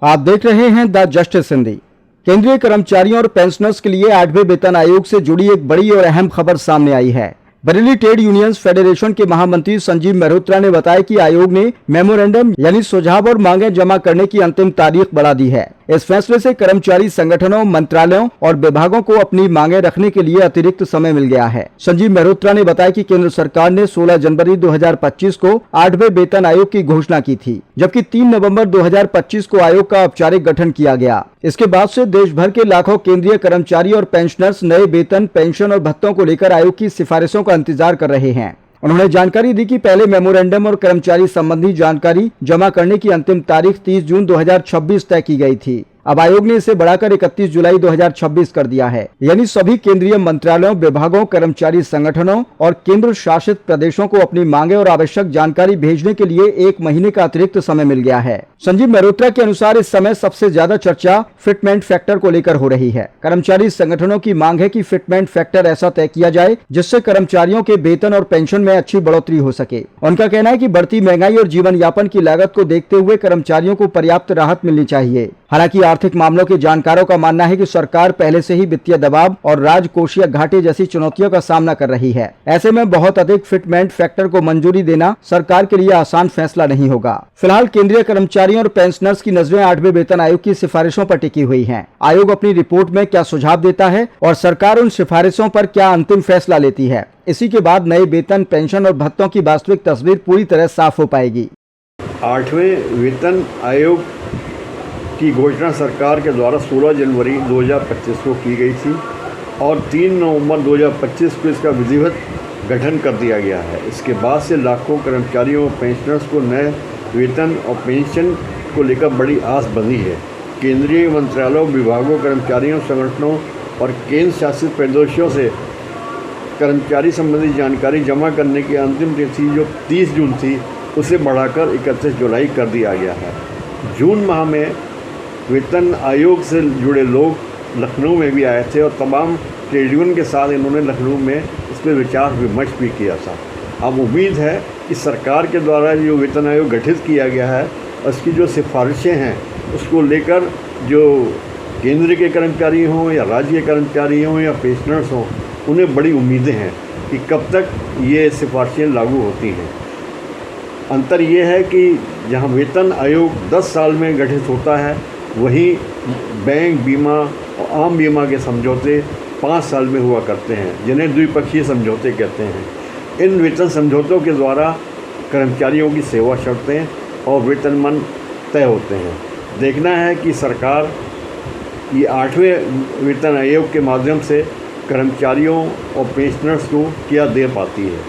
आप देख रहे हैं द जस्टिस हिंदी। केंद्रीय कर्मचारियों और पेंशनर्स के लिए 8वें वेतन आयोग से जुड़ी एक बड़ी और अहम खबर सामने आई है। बरेली ट्रेड यूनियंस फेडरेशन के महामंत्री संजीव मेहरोत्रा ने बताया कि आयोग ने मेमोरेंडम यानी सुझाव और मांगे जमा करने की अंतिम तारीख बढ़ा दी है। इस फैसले से कर्मचारी संगठनों, मंत्रालयों और विभागों को अपनी मांगे रखने के लिए अतिरिक्त समय मिल गया है। संजीव मेहरोत्रा ने बताया कि केंद्र सरकार ने 16 जनवरी 2025 को 8वें वेतन आयोग की घोषणा की थी, जबकि 3 नवंबर 2025 को आयोग का औपचारिक गठन किया गया। इसके बाद से देश भर के लाखों केंद्रीय कर्मचारी और पेंशनर्स नए वेतन, पेंशन और भत्तों को लेकर आयोग की सिफारिशों का इंतजार कर रहे हैं। उन्होंने जानकारी दी कि पहले मेमोरेंडम और कर्मचारी संबंधी जानकारी जमा करने की अंतिम तारीख 30 जून 2026 तय की गई थी। अब आयोग ने इसे बढ़ाकर 31 जुलाई 2026 कर दिया है। यानी सभी केंद्रीय मंत्रालयों, विभागों, कर्मचारी संगठनों और केंद्र शासित प्रदेशों को अपनी मांगे और आवश्यक जानकारी भेजने के लिए 1 महीने का अतिरिक्त समय मिल गया है। संजीव मेहरोत्रा के अनुसार इस समय सबसे ज्यादा चर्चा फिटमेंट फैक्टर को लेकर हो रही है। कर्मचारी संगठनों की मांग है कि फिटमेंट फैक्टर ऐसा तय किया जाए जिससे कर्मचारियों के वेतन और पेंशन में अच्छी बढ़ोतरी हो सके। उनका कहना है कि बढ़ती महंगाई और जीवन यापन की लागत को देखते हुए कर्मचारियों को पर्याप्त राहत मिलनी चाहिए। हालांकि आर्थिक मामलों के जानकारों का मानना है कि सरकार पहले से ही वित्तीय दबाव और राजकोषीय घाटे जैसी चुनौतियों का सामना कर रही है। ऐसे में बहुत अधिक फिटमेंट फैक्टर को मंजूरी देना सरकार के लिए आसान फैसला नहीं होगा। फिलहाल केंद्रीय कर्मचारियों और पेंशनर्स की नजरें 8वें वेतन आयोग की सिफारिशों पर टिकी हुई हैं। आयोग अपनी रिपोर्ट में क्या सुझाव देता है और सरकार उन सिफारिशों पर क्या अंतिम फैसला लेती है, इसी के बाद नए वेतन, पेंशन और भत्तों की वास्तविक तस्वीर पूरी तरह साफ हो पाएगी। 8वें वेतन आयोग की घोषणा सरकार के द्वारा 16 जनवरी 2025 को की गई थी और 3 नवंबर 2025 को इसका विधिवत गठन कर दिया गया है। इसके बाद से लाखों कर्मचारियों और पेंशनर्स को नए वेतन और पेंशन को लेकर बड़ी आस बंधी है। केंद्रीय मंत्रालयों, विभागों, कर्मचारियों, संगठनों और केंद्र शासित प्रदेशों से कर्मचारी संबंधी जानकारी जमा करने की अंतिम तिथि जो 30 जून थी उसे बढ़ाकर 31 जुलाई कर दिया गया है। जून माह में वेतन आयोग से जुड़े लोग लखनऊ में भी आए थे और तमाम ट्रेड यूनियन के साथ इन्होंने लखनऊ में इस पर विचार विमर्श भी किया था। अब उम्मीद है कि सरकार के द्वारा जो वेतन आयोग गठित किया गया है उसकी जो सिफारिशें हैं उसको लेकर जो केंद्र के कर्मचारी हों या राज्य के कर्मचारी हों या पेंशनर्स हों, उन्हें बड़ी उम्मीदें हैं कि कब तक ये सिफारिशें लागू होती हैं। अंतर ये है कि जहाँ वेतन आयोग 10 साल में गठित होता है, वहीं बैंक बीमा और आम बीमा के समझौते 5 साल में हुआ करते हैं, जिन्हें द्विपक्षीय समझौते कहते हैं। इन वेतन समझौतों के द्वारा कर्मचारियों की सेवा शर्तें और वेतनमान तय होते हैं। देखना है कि सरकार ये 8वें वेतन आयोग के माध्यम से कर्मचारियों और पेंशनर्स को क्या दे पाती है।